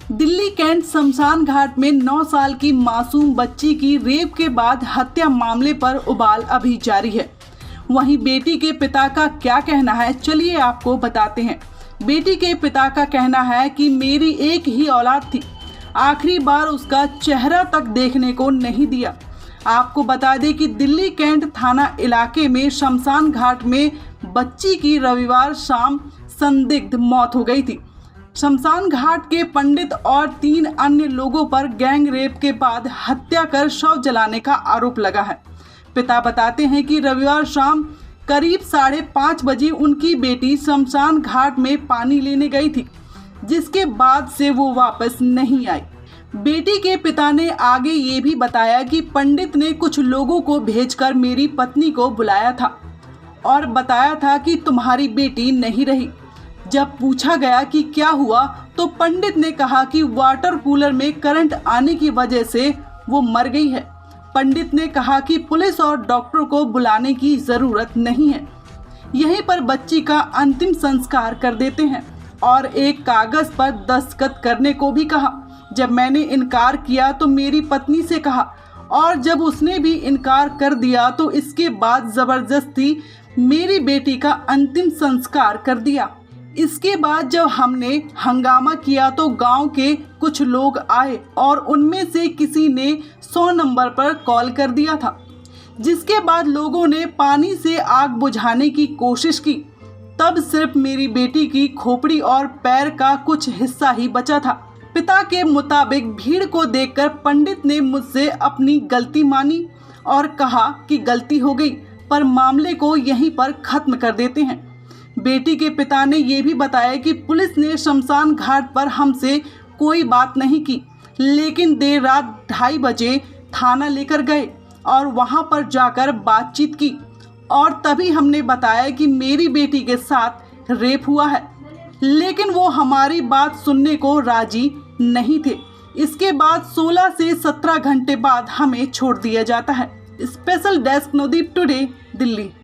Delhi cantt शमशान घाट में 9 साल की मासूम बच्ची की रेप के बाद हत्या मामले पर उबाल अभी जारी है। वहीं बेटी के पिता का क्या कहना है, चलिए आपको बताते हैं। बेटी के पिता का कहना है कि मेरी एक ही औलाद थी, आखिरी बार उसका चेहरा तक देखने को नहीं दिया। आपको बता दें कि दिल्ली कैंट थाना इलाके में शमशान घाट में बच्ची की रविवार शाम संदिग्ध मौत हो गई थी। शमशान घाट के पंडित और 3 अन्य लोगों पर गैंग रेप के बाद हत्या कर शव जलाने का आरोप लगा है। पिता बताते हैं कि रविवार शाम करीब 5:30 बजे उनकी बेटी शमशान घाट में पानी लेने गई थी, जिसके बाद से वो वापस नहीं आई। बेटी के पिता ने आगे ये भी बताया कि पंडित ने कुछ लोगों को भेजकर मेरी पत्नी को बुलाया था और बताया था कि तुम्हारी बेटी नहीं रही। जब पूछा गया कि क्या हुआ तो पंडित ने कहा कि वाटर कूलर में करंट आने की वजह से वो मर गई है। पंडित ने कहा कि पुलिस और डॉक्टर को बुलाने की ज़रूरत नहीं है, यहीं पर बच्ची का अंतिम संस्कार कर देते हैं और एक कागज़ पर दस्तखत करने को भी कहा। जब मैंने इनकार किया तो मेरी पत्नी से कहा और जब उसने भी इनकार कर दिया तो इसके बाद ज़बरदस्ती मेरी बेटी का अंतिम संस्कार कर दिया। इसके बाद जब हमने हंगामा किया तो गांव के कुछ लोग आए और उनमें से किसी ने 100 नंबर पर कॉल कर दिया था, जिसके बाद लोगों ने पानी से आग बुझाने की कोशिश की। तब सिर्फ मेरी बेटी की खोपड़ी और पैर का कुछ हिस्सा ही बचा था। पिता के मुताबिक भीड़ को देखकर पंडित ने मुझसे अपनी गलती मानी और कहा कि गलती हो गई, पर मामले को यहीं पर खत्म कर देते हैं। बेटी के पिता ने यह भी बताया कि पुलिस ने शमशान घाट पर हमसे कोई बात नहीं की, लेकिन देर रात 2:30 बजे थाना लेकर गए और वहां पर जाकर बातचीत की और तभी हमने बताया कि मेरी बेटी के साथ रेप हुआ है, लेकिन वो हमारी बात सुनने को राजी नहीं थे। इसके बाद 16 से 17 घंटे बाद हमें छोड़ दिया जाता है। Special desk Navdeep today, Delhi.